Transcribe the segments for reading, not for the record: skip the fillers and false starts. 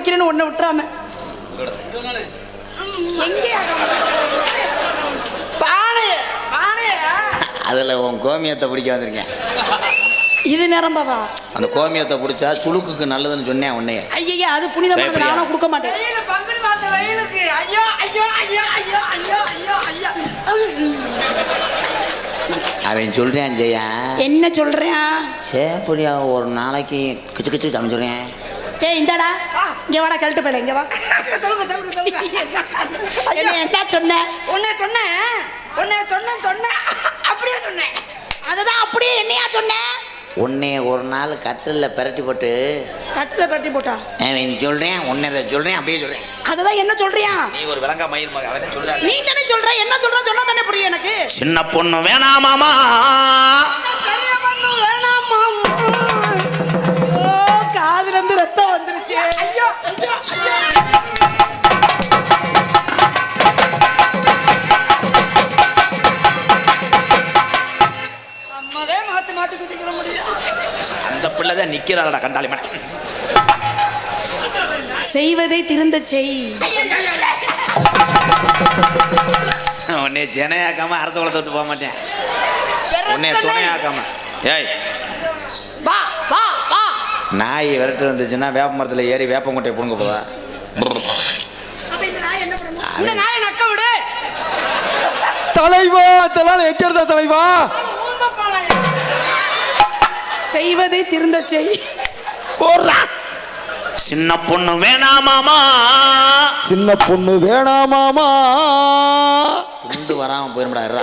குடிக்கிறேன்னு ஒன்றை விட்டுறாம அதில் உன் கோமியத்தை பிடிக்க வந்திருக்கேன். இது நிரம்பவா? அந்த கோமியத்தை பிடிச்சா சுளுக்குக்கு நல்லதுன்னு சொன்னேன் உன்னைய. ஐயா அது புனிதமானது, நானும் கொடுக்க மாட்டேன். அவன் சொல்றேன் ஜெயா. என்ன சொல்றேன்? சேப்படியா ஒரு நாளைக்கு கிச்சு கிச்சு சமைச்சுறேன். ஏய் இந்தடா இங்க வாடா, கழட்டு போயில இங்க வா. என்ன சொன்னேன்? உன்னை சொன்னேன் அப்படியே சொன்னேன். அதுதான் அப்படியே என்னையா சொன்னேன்? உன்னை ஒரு நாள் கட்டில் பிரட்டி போட்டு. கட்டில் பிரட்டி போட்டா? அவன் சொல்றேன் உன்னை சொல்றேன் அப்படியே சொல்றேன். அதுதான் என்ன சொல்றியா? நீ ஒரு விளங்கா மயில் மகன் அவன் சொல்றான். நீ தானே சொல்ற, என்ன சொல்ற சொன்னா தானே புரியும் எனக்கு. சின்ன பொண்ணு வேணாமாமா, பெரிய பொண்ணு வேணாமா. ஓ காதுல இருந்து ரத்தம் வந்துருச்சு. ஐயோ ஐயோ ஐயோ. அம்மாவே மாத்தி குதிக்கிற முடியும். அந்த பிள்ளைதான் நிக்கிறாளடா கண்டாளி மன. செய்வதை திருந்த செய். உன்னை ஜனையாக்காம அரச குலத்தை விட்டு போக மாட்டேன். உன்னை துணையாக்காம. ஏய் வா வா வா. நாய் விரட்டு வந்துச்சுன்னா வேப்ப மரத்தில் ஏறி வேப்பங்கொட்டையை புடுங்க போதா? இந்த நாயை நக்க விடு. தலைவா தலால எக்கிறதா தலைவா. செய்வதை திருந்த செய். போறா. சின்ன பொண்ணு வேணாமாமா, சின்ன பொண்ணு வேணாமாமா. துண்டு வராம போயிருடா.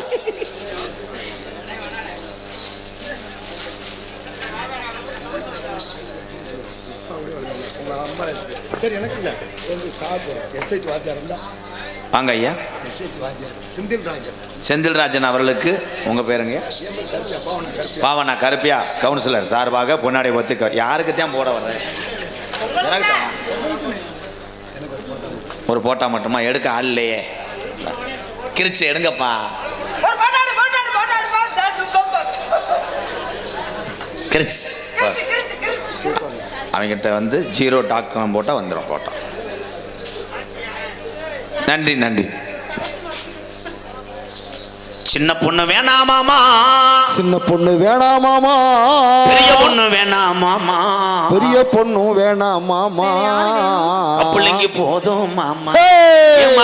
சரி எனக்கு இல்லை கொஞ்சம் சாப்பிட்றோம். எஸ்ஐடி வாத்தியார் இருந்தால் வாங்க ஐயா. எஸ்ஐடி வாத்தியார் செந்தில்ராஜன். செந்தில்ராஜன் அவர்களுக்கு உங்கள் பேருங்க? பாவனா கருப்பியா கவுன்சிலர் சார்பாக பொன்னாடை ஒத்து. யாருக்கு தான் போட வர்றேன்? ஒரு போட்டா மட்டுமா? எடுக்க ஆள் இல்லையே. கிரிச்சு எடுங்கப்பா. கிரிச் அவங்ககிட்ட வந்து 0.com போட்டால் வந்துடும் போட்டோம். நன்றி நன்றி. சின்ன பொண்ணு வேணாமாமா, சின்ன பொண்ணு வேணாமாமா. பெரிய பொண்ணு வேணாமாமா, பெரிய பொண்ணு வேணாமாமா. கப்பலிங்கி போதும் மாமா, மாமா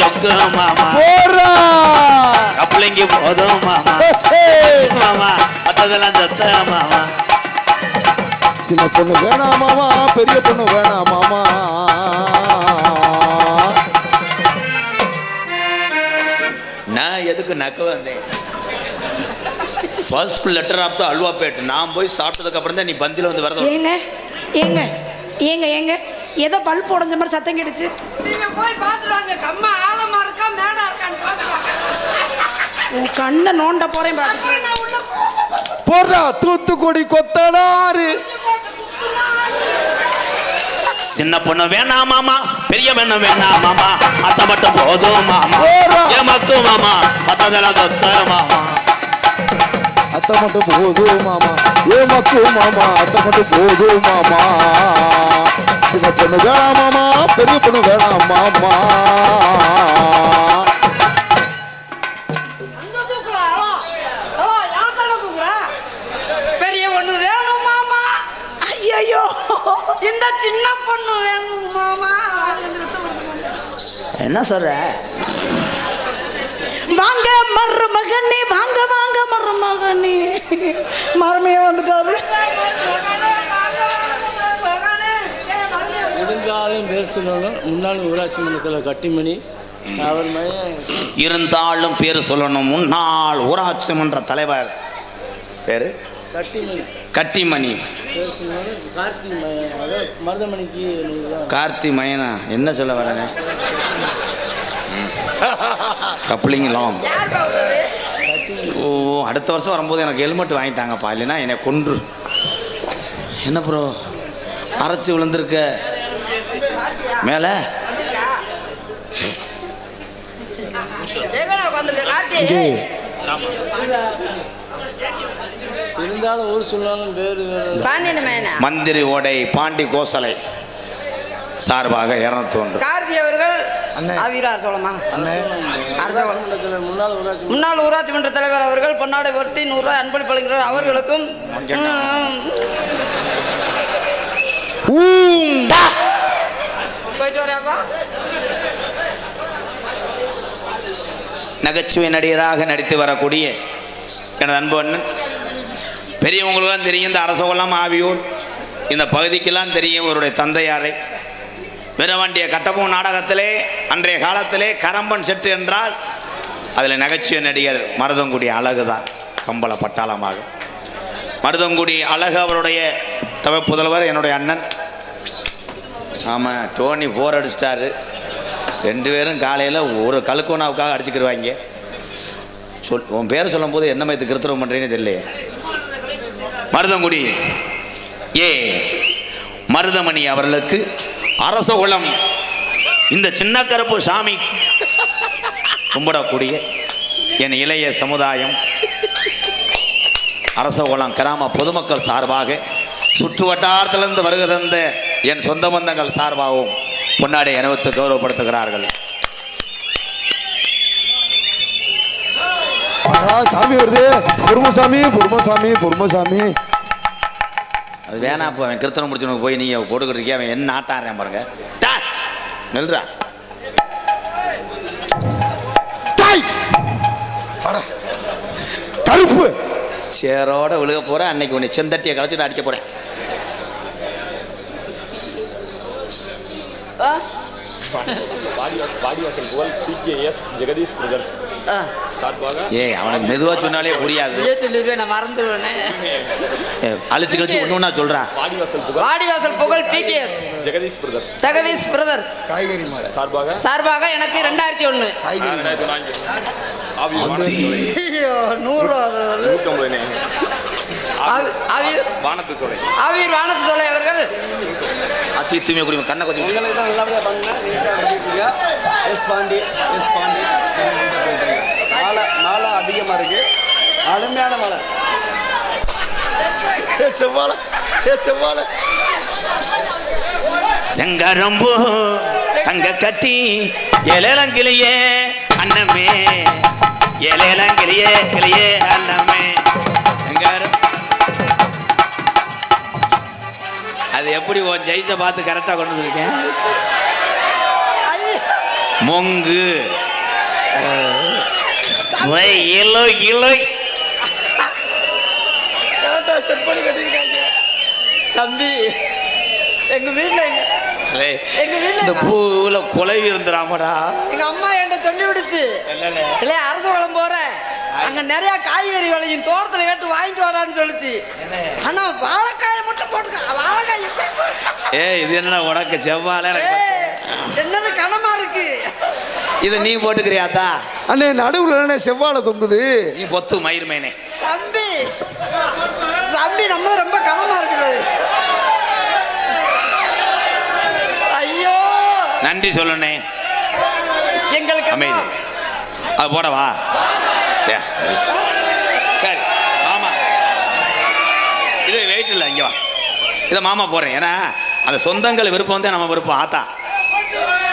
ஜொக்கு மாமா. கப்பலிங்கி போதும் மாமா, மாமா மற்றதெல்லாம் சத்த மாமா. சின்ன பொண்ணு வேணாமாமா, பெரிய பொண்ணு வேணாமாமா. நான் எதுக்கு நக்க வந்தேன்? First letter of the alphabet. நான் போய் சாப்பிட்டதுக்கு அப்புறம் தான் நீ பந்தில வந்து வரது. ஏங்க ஏங்க ஏங்க ஏங்க ஏதோ பல்ப் உடைஞ்ச மாதிரி சத்தம் கேட்டுச்சு. நீங்க போய் பாத்துறாங்க. கம்மா ஆழமா இருக்கா மேடா இருக்கான்னு பாத்துறாங்க. உன் கண்ணை நோண்ட போறேன் பாத்து. போறா தூத்துக்குடி கொத்தனாரு. சின்ன பொண்ணு வேணாமாமா, பெரிய பொண்ணு வேணாமாமா, அத்தை மட்டும் போதும் மாமா. ஏமாத்து மாமா மத்ததெல்லாம் சொத்த மாமா. அத்தை மட்டும் போதும் மாமா, ஏமாத்து மாமா. அத்தை மட்டும் போதும் மாமா. சின்ன பொண்ணு வேணாமாமா, பெரிய பொண்ணு வேணாமாமா. பெரிய பொண்ணு வேணும் மாமா. ஐயோ இந்த சின்ன பொண்ணு வேணும் மாமா. என்ன சொல்ற? வாங்க மருமகனே, வாங்க வாங்க மருமகனே. மருமையே வந்துட்டாரு. இருந்தாலும் பேர் சொல்லணும். முன்னாள் ஊராட்சி மன்றத்தில் கட்டிமணி அவர் மையம். இருந்தாலும் பேர் சொல்லணும். முன்னாள் ஊராட்சி மன்ற தலைவர் பேரு கட்டிமணி. கட்டிமணி பேர் சொல்லணும். கார்த்தி மையம், அதாவது மருதமணிக்கு. கார்த்தி மயனா என்ன சொல்ல வரேன்? Coupling long. ஓ அடுத்த வருஷம் வரும்போது எனக்கு ஹெல்மெட் வாங்கிட்டாங்கப்பா, இல்லைன்னா என்னை கொன்று. என்ன ப்ரோ அரைச்சி விழுந்திருக்க மேலே? இருந்தாலும் ஊர் சொன்னாலும் பேர் பாண்டியன் மேனா. மந்திரி ஓடை பாண்டி கோசலை சார்பாக 201. கார்த்தி அவர்கள் அண்ணே. ஆவீரார் சோழமா அண்ணே அரசோழம் மன்றத்தில் முன்னாள் ஊராட்சி மன்ற தலைவர் அவர்கள் பொன்னாடை ஒருத்தி 100 ரூபாய் அன்பளிப்பு அளிக்கிறார் அவர்களுக்கும் போயிட்டு வரையாப்பா. நகைச்சுவை நடிகராக நடித்து வரக்கூடிய எனது அன்பு அண்ணன், பெரியவங்களுக்கெல்லாம் தெரியும் இந்த அரசகுலம் ஆவியூர் இந்த பகுதிக்கெல்லாம் தெரியும் இவருடைய தந்தையாரை. வீரவாண்டிய கட்டபொம்மன் நாடகத்திலே அன்றைய காலத்திலே கரம்பன் செட்டு என்றால் அதில் நகைச்சுவை நடிகர் மருதங்குடி அழகு தான். கம்பள பட்டாளமாக மருதங்குடி அழகு அவருடைய புதல்வர் என்னுடைய அண்ணன். ஆமாம், டோனி 4 அடிச்சிட்டாரு. 2 பேரும் காலையில் ஒரு கழுக்கோனாவுக்காக அடிச்சுக்கிடுவாங்க. உன் பேரை சொல்லும் போது என்ன மாதிரி கிருத்திரம் பண்ணுறேன்னு தெரியலையே. மருதங்குடி மருதமணி அவர்களுக்கு அரசகுலம் இந்த சின்ன கருப்பு சாமி கும்பிடக்கூடிய என் இளைய சமுதாயம் அரசகுலம் கிராம பொதுமக்கள் சார்பாக சுற்று வட்டாரத்திலிருந்து வருகை தந்த என் சொந்த பந்தங்கள் சார்பாகவும் பொன்னாடை அணிவித்து கௌரவப்படுத்துகிறார்கள். சாமி வருது. பொறுமசாமி பொறுமசாமி பொறுமசாமி. அது வேணாம். இப்போ அவன் கிருத்தனை முடிச்சவனுக்கு போய் நீங்கள் போட்டுக்கிட்டு இருக்கே, அவன் என்ன ஆட்டாடுறேன் பாருங்க. நெல்றா கருப்பு சேரோட விழுக போகிறேன். அன்னைக்கு உன்னை செந்தட்டியை கழிச்சுட்டு அடிக்க போகிறேன். வாடிவாசல் புகழ் PKS ஜெகதீஷ் பிரதர்ஸ் சார்பாக. அவனுக்கு மெதுவாக சொன்னாலே புரியாது. சொல்லிடுவேன், நான் மறந்துடுவேனே. அழிச்சு கழிச்சு ஒன்று சொல்கிறா. வாடிவாசல் புகழ் PKS Jagadish brothers Jagadish brothers காய்கறி மாலை சார்பாக எனக்கு 2001 வானத்து சோலை ஆவீர் வானத்து சோலை அவர்கள் அத்தித்துமே குடிமை கண்ணை கொஞ்சம் நல்லபடியாக பண்ணுங்க. எஸ் பாண்டி மாலை அதிகமாக இருக்கு. அருமையான மலை. செவ்வாழை செவ்வாழை செங்கரம்பு தங்க கட்டி எலேலங்கிளியே அண்ணமே எலேலங்கிளியே கிளியே அண்ணமே. அது எப்படி உன் ஜெயிச்ச பார்த்து கரெக்டாக கொண்டு வந்திருக்கேன். மொங்கு இலோ இலோ செப்படி கட்டிருக்காங்க தம்பி. எங்க வீட்டுல இந்த பூவுல குலைவி இருந்துடாமடா. எங்க அம்மா என்கிட்ட சொல்லி விடுச்சு, இல்ல அரச குளம் போற அங்க நிறைய காய்கறி விளையும், தோட்டத்துல கேட்டு வாங்கிட்டு வாடான்னு சொல்லிச்சு. ஆனா வாழைக்காயை மட்டும் போட்டு வாழைக்காய் எப்படி இது என்ன உனக்கு செவ்வாழை என்னது கனமா இருக்கு. இதை நீ போட்டுக்கிறியாத்தா? அண்ணே நடுவுல செவ்வாழை தொங்குது. நீ பொத்து மயிர்மேனே. தம்பி தம்பி நம்ம ரொம்ப கனமா இருக்குது. ஐயோ நன்றி சொல்லணே. எங்களுக்கு அமைதி. அது போடவா? சரி மாமா, இது வெயிட் இல்லை, இங்கே வா. இதை மாமா போடுறேன். ஏன்னா அந்த சொந்தங்கள் விருப்பம் வந்து நம்ம விருப்பம். ஆத்தா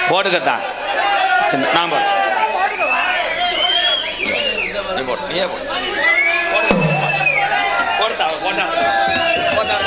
போட்டுக்கத்தா. நான் போடு. நீ போடு, நீயே போடு. போடுத்தா போட்டா போட்டா.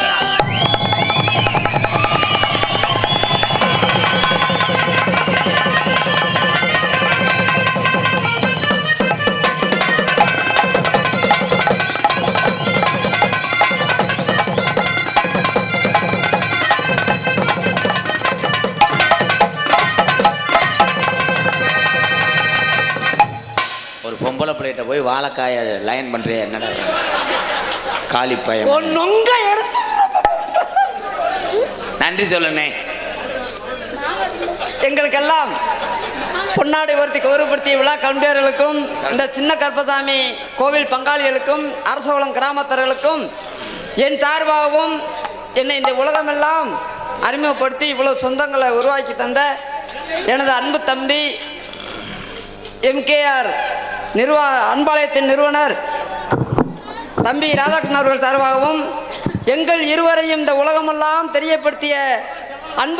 பொம்பளை பிள்ளைகிட்ட போய் வாழைக்காயை லைன் பண்ணுறிய என்னடா காலி பையன். நன்றி சொல்லுண்ணே. எங்களுக்கெல்லாம் பொன்னாடை ஒருத்தி கௌரவப்படுத்திய விழா கவுண்டியர்களுக்கும் இந்த சின்ன கருப்பசாமி கோவில் பங்காளிகளுக்கும் அரசகுளம் கிராமத்தர்களுக்கும் என் சார்பாகவும் என்னை இந்த உலகமெல்லாம் அறிமுகப்படுத்தி இவ்வளவு சொந்தங்களை உருவாக்கி தந்த எனது அன்பு தம்பி MKR அன்பாலயத்தின் நிறுவனர் தம்பி ராதாகிருஷ்ணன் அவர்கள் சார்பாகவும் எங்கள் இருவரையும் இந்த உலகமெல்லாம் தெரியப்படுத்திய அன்பு